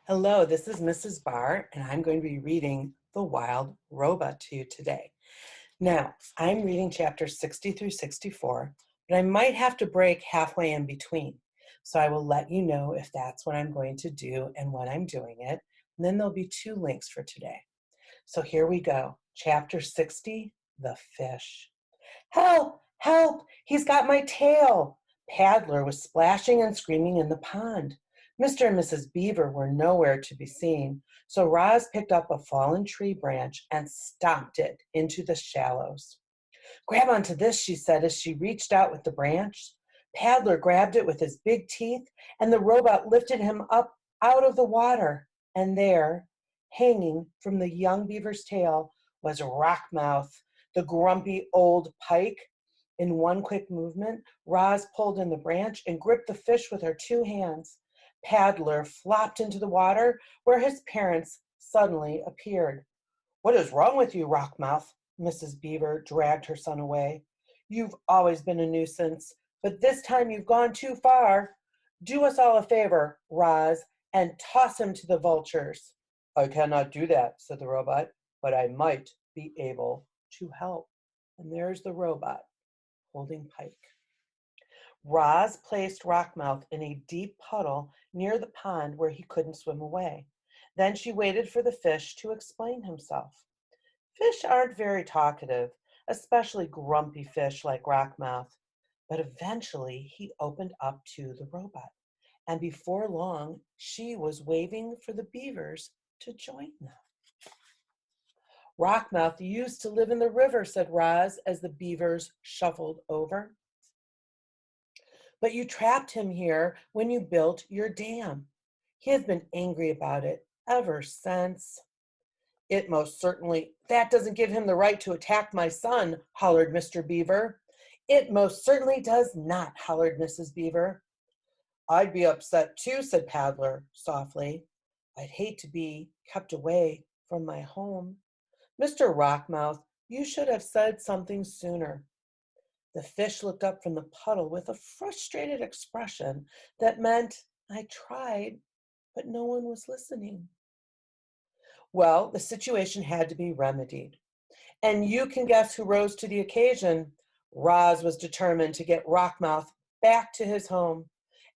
Hello, this is Mrs. Barr, and I'm going to be reading The Wild Robot to you today. Now, I'm reading chapters 60 through 64, but I might have to break halfway in between. So I will let you know if that's what I'm going to do and when I'm doing it. And then there'll be two links for today. So here we go. Chapter 60, The Fish. Help! Help! He's got my tail! Paddler was splashing and screaming in the pond. Mr. and Mrs. Beaver were nowhere to be seen, so Roz picked up a fallen tree branch and stomped it into the shallows. Grab onto this, she said as she reached out with the branch. Paddler grabbed it with his big teeth, and the robot lifted him up out of the water. And there, hanging from the young beaver's tail, was Rockmouth, the grumpy old pike. In one quick movement, Roz pulled in the branch and gripped the fish with her two hands. Paddler flopped into the water, where his parents suddenly appeared. "What is wrong with you, Rockmouth?" Mrs. Beaver dragged her son away. "You've always been a nuisance, but this time you've gone too far. Do us all a favor, Roz, and toss him to the vultures." "I cannot do that," said the robot, "but I might be able to help." And there's the robot holding Pike. Roz placed Rockmouth in a deep puddle near the pond where he couldn't swim away. Then she waited for the fish to explain himself. Fish aren't very talkative, especially grumpy fish like Rockmouth. But eventually he opened up to the robot, and before long she was waving for the beavers to join them. "Rockmouth used to live in the river," said Roz as the beavers shuffled over. "But you trapped him here when you built your dam. He has been angry about it ever since." That doesn't give him the right to attack my son," hollered Mr. Beaver. "It most certainly does not," hollered Mrs. Beaver. "I'd be upset too," said Paddler softly. "I'd hate to be kept away from my home. Mr. Rockmouth, you should have said something sooner." The fish looked up from the puddle with a frustrated expression that meant, "I tried, but no one was listening." Well, the situation had to be remedied. And you can guess who rose to the occasion. Roz was determined to get Rockmouth back to his home.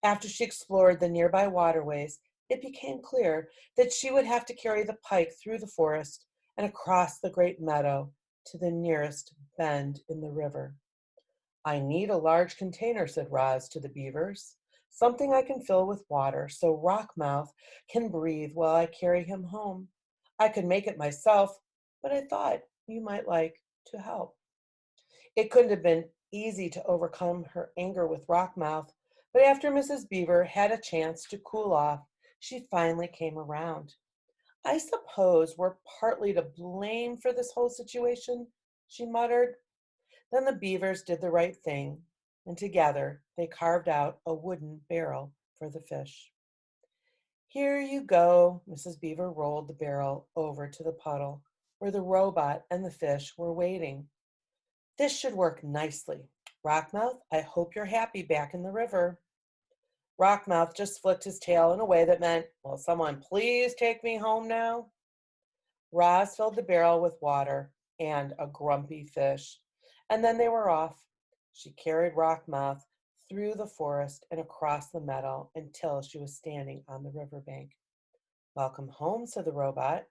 After she explored the nearby waterways, it became clear that she would have to carry the pike through the forest and across the great meadow to the nearest bend in the river. "I need a large container," said Roz to the beavers, "something I can fill with water so Rockmouth can breathe while I carry him home. I could make it myself, but I thought you might like to help." It couldn't have been easy to overcome her anger with Rockmouth, but after Mrs. Beaver had a chance to cool off, she finally came around. "I suppose we're partly to blame for this whole situation," she muttered. Then the beavers did the right thing, and together they carved out a wooden barrel for the fish. "Here you go." Mrs. Beaver rolled the barrel over to the puddle where the robot and the fish were waiting. "This should work nicely. Rockmouth, I hope you're happy back in the river." Rockmouth just flicked his tail in a way that meant, "Will someone please take me home now?" Roz filled the barrel with water and a grumpy fish, and then they were off. She carried Rockmouth through the forest and across the meadow until she was standing on the riverbank. "Welcome home," said the robot.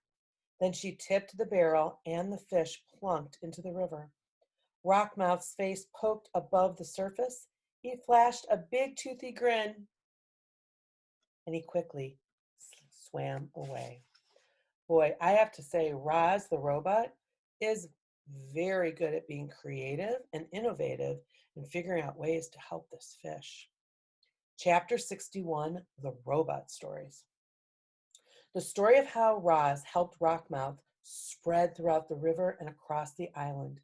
Then she tipped the barrel and the fish plunked into the river. Rockmouth's face poked above the surface. He flashed a big toothy grin, and he quickly swam away. Boy, I have to say, Roz the robot is very good at being creative and innovative and figuring out ways to help this fish. Chapter 61, The Robot Stories. The story of how Roz helped Rockmouth spread throughout the river and across the island,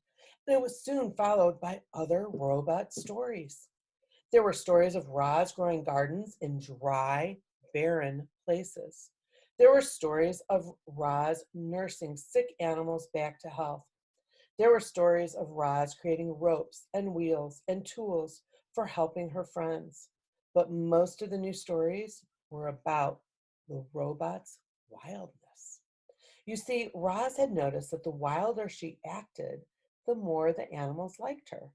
and it was soon followed by other robot stories. There were stories of Roz growing gardens in dry, barren places. There were stories of Roz nursing sick animals back to health. There were stories of Roz creating ropes and wheels and tools for helping her friends. But most of the new stories were about the robot's wildness. You see, Roz had noticed that the wilder she acted, the more the animals liked her.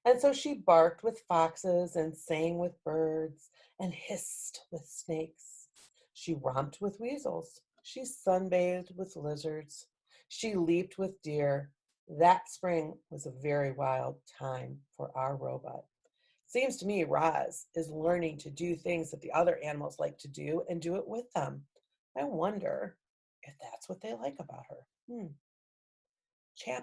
And so she barked with foxes and sang with birds and hissed with snakes. She romped with weasels. She sunbathed with lizards. She leaped with deer. That spring was a very wild time for our robot. Seems to me Roz is learning to do things that the other animals like to do and do it with them. I wonder if that's what they like about her.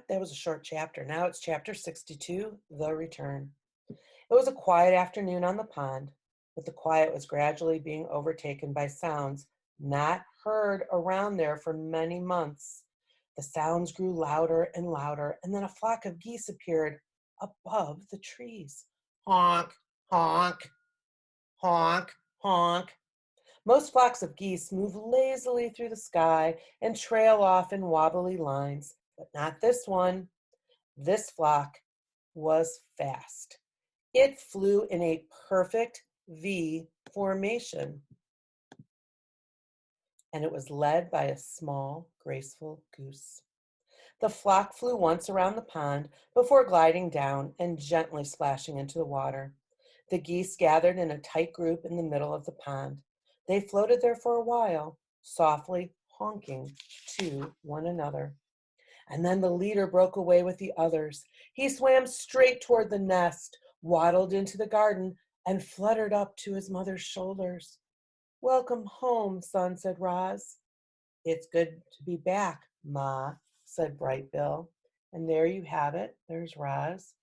That was a short chapter. Now it's chapter 62, The Return. It was a quiet afternoon on the pond, but the quiet was gradually being overtaken by sounds not heard around there for many months. The sounds grew louder and louder, and then a flock of geese appeared above the trees. Honk, honk, honk, honk. Most flocks of geese move lazily through the sky and trail off in wobbly lines, but not this one. This flock was fast. It flew in a perfect V formation, and it was led by a small, graceful goose. The flock flew once around the pond before gliding down and gently splashing into the water. The geese gathered in a tight group in the middle of the pond. They floated there for a while, softly honking to one another. And then the leader broke away with the others. He swam straight toward the nest, waddled into the garden, and fluttered up to his mother's shoulders. "Welcome home, son," said Roz. "It's good to be back, Ma," said Bright Bill. And there you have it. There's Roz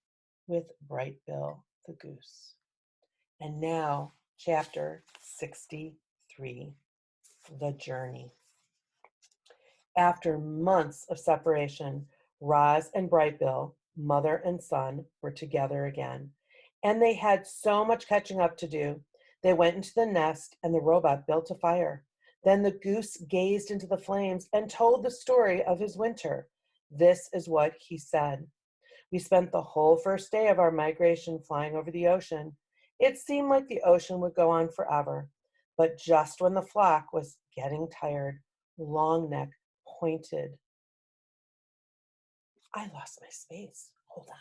with Bright Bill the goose. And now, chapter 63, The Journey. After months of separation, Roz and Bright Bill, mother and son, were together again. And they had so much catching up to do. They went into the nest and the robot built a fire. Then the goose gazed into the flames and told the story of his winter. This is what he said. "We spent the whole first day of our migration flying over the ocean. It seemed like the ocean would go on forever. But just when the flock was getting tired, Longneck pointed." I lost my space. Hold on.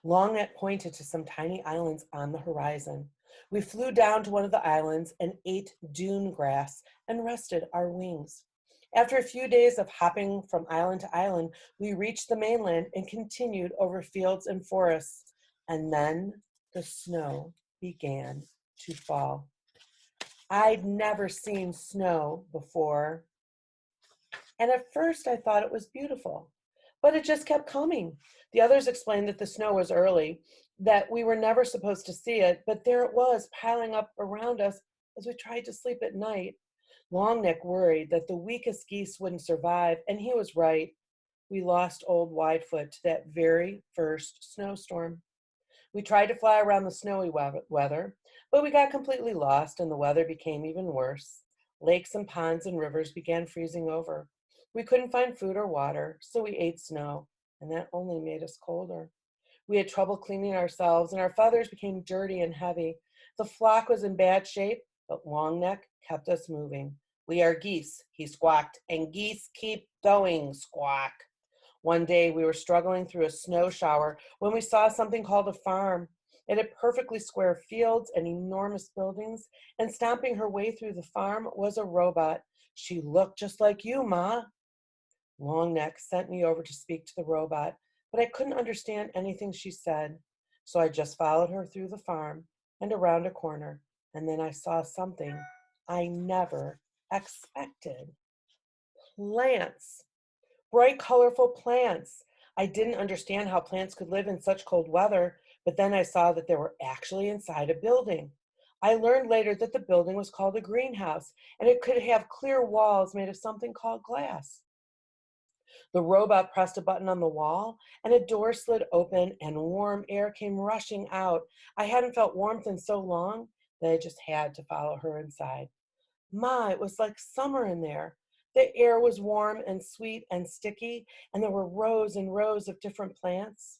Longneck pointed to some tiny islands on the horizon. We flew down to one of the islands and ate dune grass and rested our wings. After a few days of hopping from island to island, we reached the mainland and continued over fields and forests. And then the snow began to fall. I'd never seen snow before, and at first I thought it was beautiful, but it just kept coming. The others explained that the snow was early, that we were never supposed to see it, but there it was piling up around us as we tried to sleep at night. Longneck worried that the weakest geese wouldn't survive, and he was right. We lost old Widefoot to that very first snowstorm. We tried to fly around the snowy weather, but we got completely lost and the weather became even worse. Lakes and ponds and rivers began freezing over. We couldn't find food or water, so we ate snow, and that only made us colder. We had trouble cleaning ourselves, and our feathers became dirty and heavy. The flock was in bad shape, but Longneck kept us moving. "We are geese," he squawked, "and geese keep going, squawk." One day we were struggling through a snow shower when we saw something called a farm. It had perfectly square fields and enormous buildings, and stomping her way through the farm was a robot. "She looked just like you, Ma." Longneck sent me over to speak to the robot, but I couldn't understand anything she said. So I just followed her through the farm and around a corner, and then I saw something I never expected. Plants. Bright, colorful plants. I didn't understand how plants could live in such cold weather, but then I saw that they were actually inside a building. I learned later that the building was called a greenhouse, and it could have clear walls made of something called glass. The robot pressed a button on the wall, and a door slid open, and warm air came rushing out. I hadn't felt warmth in so long that I just had to follow her inside. My, it was like summer in there. The air was warm and sweet and sticky, and there were rows and rows of different plants.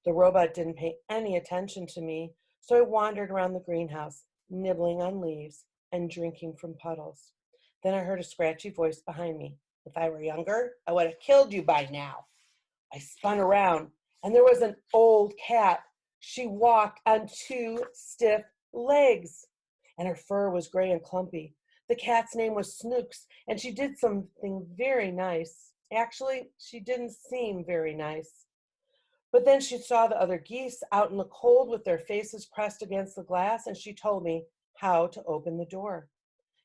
The robot didn't pay any attention to me, so I wandered around the greenhouse, nibbling on leaves and drinking from puddles. Then I heard a scratchy voice behind me. If I were younger, I would have killed you by now. I spun around, and there was an old cat. She walked on two stiff legs, and her fur was gray and clumpy. The cat's name was Snooks, and she did something very nice. Actually, she didn't seem very nice. But then she saw the other geese out in the cold with their faces pressed against the glass, and she told me how to open the door.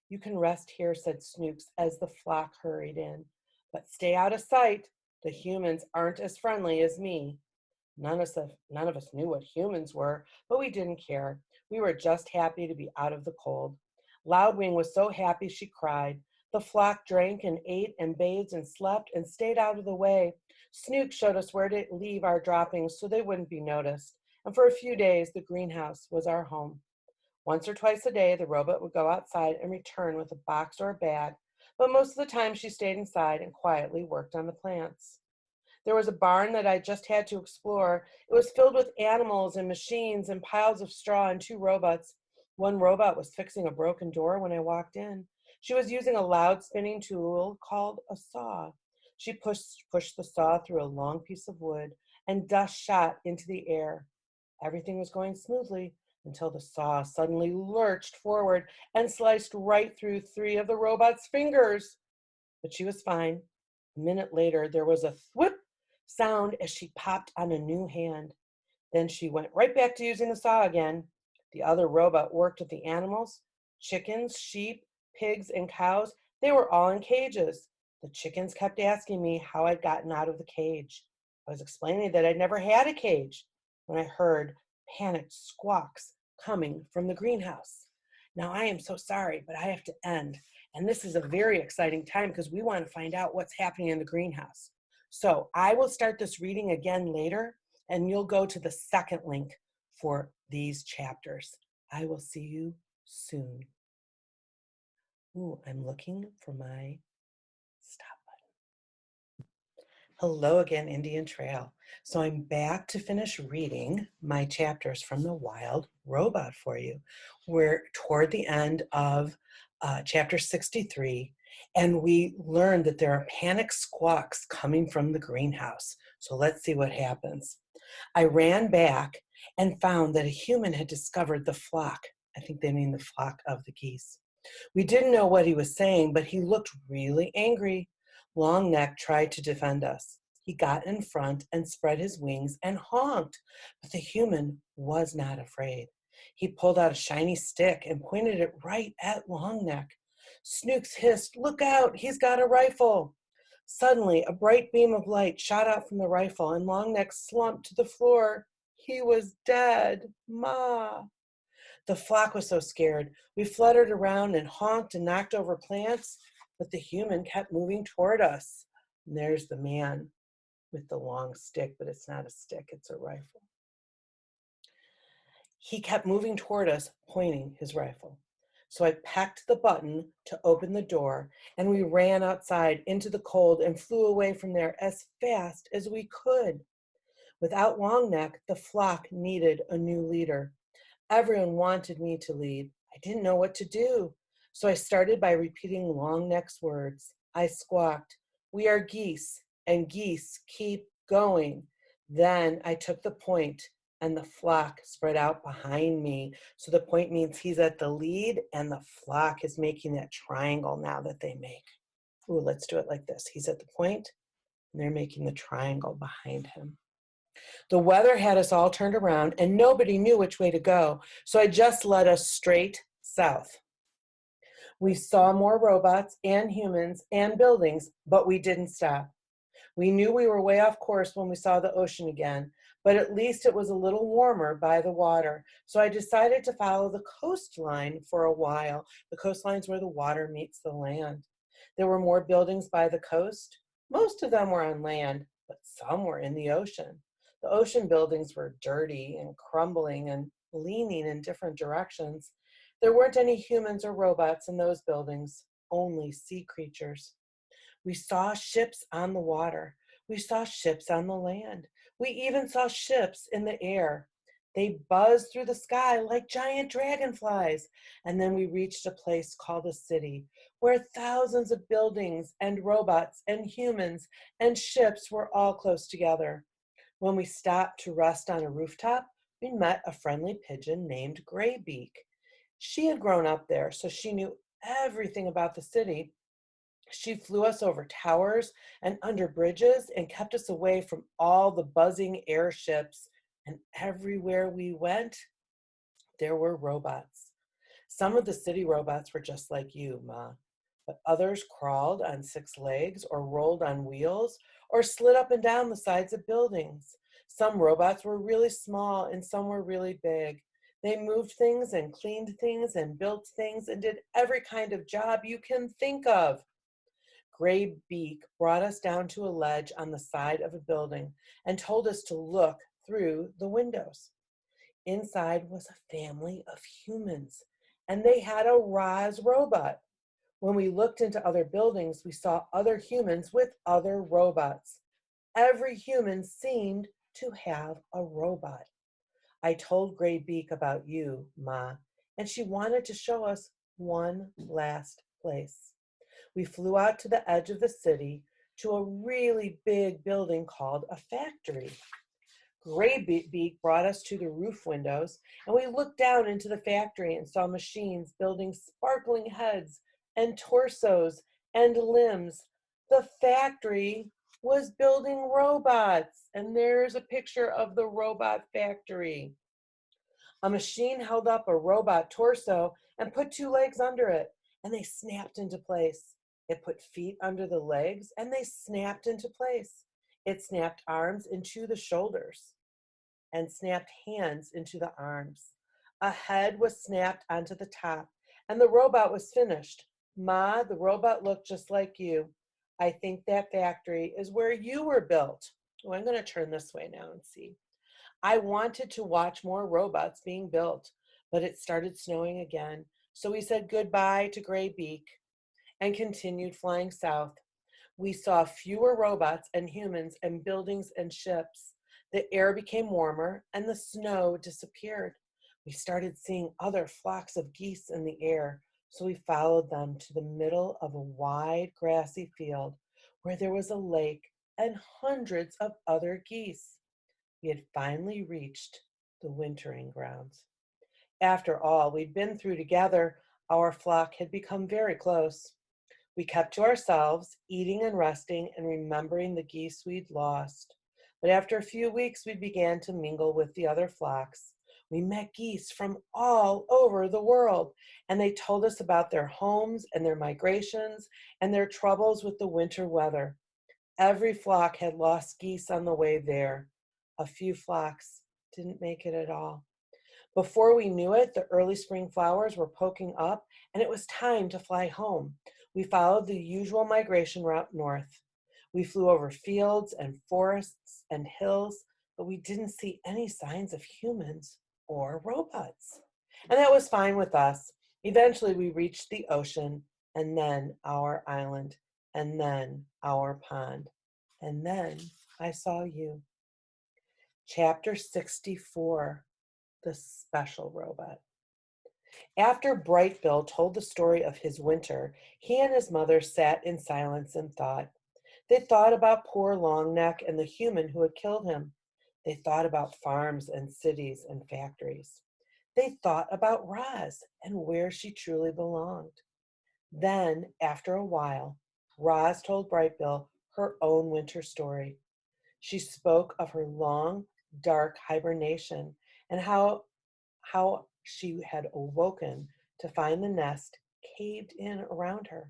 You can rest here, said Snooks as the flock hurried in. But stay out of sight. The humans aren't as friendly as me. None of us knew what humans were, but we didn't care. We were just happy to be out of the cold. Loudwing was so happy she cried. The flock drank and ate and bathed and slept and stayed out of the way. Snook showed us where to leave our droppings so they wouldn't be noticed. And for a few days, the greenhouse was our home. Once or twice a day, the robot would go outside and return with a box or a bag, but most of the time she stayed inside and quietly worked on the plants. There was a barn that I just had to explore. It was filled with animals and machines and piles of straw and two robots. One robot was fixing a broken door when I walked in. She was using a loud spinning tool called a saw. She pushed the saw through a long piece of wood, and dust shot into the air. Everything was going smoothly until the saw suddenly lurched forward and sliced right through three of the robot's fingers. But she was fine. A minute later, there was a thwip sound as she popped on a new hand. Then she went right back to using the saw again. The other robot worked with the animals, chickens, sheep, pigs, and cows. They were all in cages. The chickens kept asking me how I'd gotten out of the cage. I was explaining that I'd never had a cage when I heard panicked squawks coming from the greenhouse. Now, I am so sorry, but I have to end. And this is a very exciting time because we want to find out what's happening in the greenhouse. So I will start this reading again later, and you'll go to the second link for these chapters. I will see you soon. Ooh, I'm looking for my stop button. Hello again, Indian Trail. So I'm back to finish reading my chapters from The Wild Robot for you. We're toward the end of chapter 63, and we learned that there are panic squawks coming from the greenhouse. So let's see what happens. I ran back and found that a human had discovered the flock. I think they mean the flock of the geese. We didn't know what he was saying, but he looked really angry. Longneck tried to defend us. He got in front and spread his wings and honked, but the human was not afraid. He pulled out a shiny stick and pointed it right at Longneck. Snooks hissed, "Look out, he's got a rifle." Suddenly, a bright beam of light shot out from the rifle, and Longneck slumped to the floor. He was dead. Ma. The flock was so scared. We fluttered around and honked and knocked over plants, but the human kept moving toward us. And there's the man with the long stick, but it's not a stick, it's a rifle. He kept moving toward us, pointing his rifle. So I pecked the button to open the door, and we ran outside into the cold and flew away from there as fast as we could. Without Longneck, the flock needed a new leader. Everyone wanted me to lead. I didn't know what to do. So I started by repeating Longneck's words. I squawked, "We are geese, and geese keep going." Then I took the point, and the flock spread out behind me. So the point means he's at the lead, and the flock is making that triangle now that they make. Ooh, let's do it like this. He's at the point, and they're making the triangle behind him. The weather had us all turned around, and nobody knew which way to go, so I just led us straight south. We saw more robots and humans and buildings, but we didn't stop. We knew we were way off course when we saw the ocean again, but at least it was a little warmer by the water, so I decided to follow the coastline for a while. The coastline's where the water meets the land. There were more buildings by the coast. Most of them were on land, but some were in the ocean. The ocean buildings were dirty and crumbling and leaning in different directions. There weren't any humans or robots in those buildings, only sea creatures. We saw ships on the water. We saw ships on the land. We even saw ships in the air. They buzzed through the sky like giant dragonflies. And then we reached a place called a city, where thousands of buildings and robots and humans and ships were all close together. When we stopped to rest on a rooftop, we met a friendly pigeon named Graybeak. She had grown up there, so she knew everything about the city. She flew us over towers and under bridges and kept us away from all the buzzing airships. And everywhere we went, there were robots. Some of the city robots were just like you, Ma, but others crawled on six legs or rolled on wheels or slid up and down the sides of buildings. Some robots were really small and some were really big. They moved things and cleaned things and built things and did every kind of job you can think of. Gray Beak brought us down to a ledge on the side of a building and told us to look through the windows. Inside was a family of humans, and they had a Roz robot. When we looked into other buildings, we saw other humans with other robots. Every human seemed to have a robot. I told Gray Beak about you, Ma, and she wanted to show us one last place. We flew out to the edge of the city to a really big building called a factory. Graybeak brought us to the roof windows, and we looked down into the factory and saw machines building sparkling heads and torsos and limbs. The factory was building robots, and there's a picture of the robot factory. A machine held up a robot torso and put two legs under it, and they snapped into place. It put feet under the legs, and they snapped into place. It snapped arms into the shoulders and snapped hands into the arms. A head was snapped onto the top, and the robot was finished. Ma, the robot looked just like you. I think that factory is where you were built. Oh, I'm going to turn this way now and see. I wanted to watch more robots being built, but it started snowing again. So we said goodbye to Gray Beak and continued flying south. We saw fewer robots and humans and buildings and ships. The air became warmer and the snow disappeared. We started seeing other flocks of geese in the air, so we followed them to the middle of a wide grassy field where there was a lake and hundreds of other geese. We had finally reached the wintering grounds. After all we'd been through together, our flock had become very close. We kept to ourselves, eating and resting and remembering the geese we'd lost. But after a few weeks, we began to mingle with the other flocks. We met geese from all over the world, and they told us about their homes and their migrations and their troubles with the winter weather. Every flock had lost geese on the way there. A few flocks didn't make it at all. Before we knew it, the early spring flowers were poking up, and it was time to fly home. We followed the usual migration route north. We flew over fields and forests and hills, but we didn't see any signs of humans or robots. And that was fine with us. Eventually, we reached the ocean, and then our island, and then our pond. And then I saw you. Chapter 64, The Special Robot. After Bright Bill told the story of his winter, he and his mother sat in silence and thought. They thought about poor Longneck and the human who had killed him. They thought about farms and cities and factories. They thought about Roz and where she truly belonged. Then, after a while, Roz told Bright Bill her own winter story. She spoke of her long, dark hibernation and how she had awoken to find the nest caved in around her.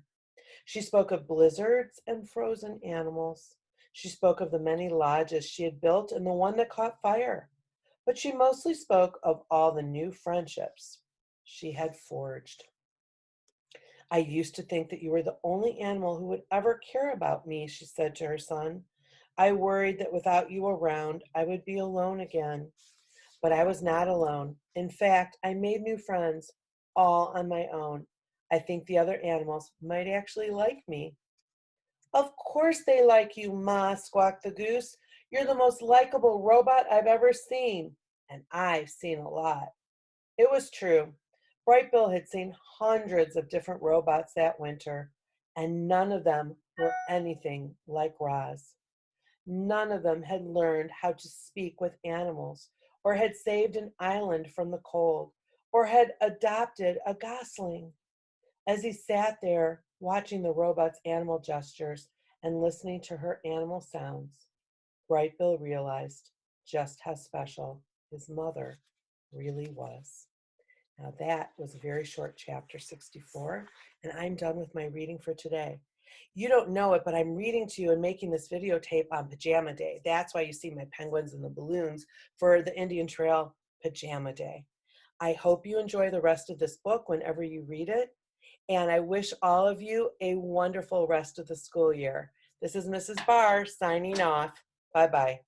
She spoke of blizzards and frozen animals. She spoke of the many lodges she had built and the one that caught fire. But she mostly spoke of all the new friendships she had forged. I used to think that you were the only animal who would ever care about me, she said to her son. I worried that without you around, I would be alone again. But I was not alone. In fact, I made new friends, all on my own. I think the other animals might actually like me. Of course they like you, Ma, squawked the goose. You're the most likable robot I've ever seen. and I've seen a lot. It was true. Bright Bill had seen hundreds of different robots that winter, and none of them were anything like Roz. None of them had learned how to speak with animals, or had saved an island from the cold, or had adopted a gosling. As he sat there watching the robot's animal gestures and listening to her animal sounds, Bright Bill realized just how special his mother really was. Now that was a very short chapter 64, and I'm done with my reading for today. You don't know it, but I'm reading to you and making this videotape on Pajama Day. That's why you see my penguins and the balloons for the Indian Trail Pajama Day. I hope you enjoy the rest of this book whenever you read it, and I wish all of you a wonderful rest of the school year. This is Mrs. Barr signing off. Bye-bye.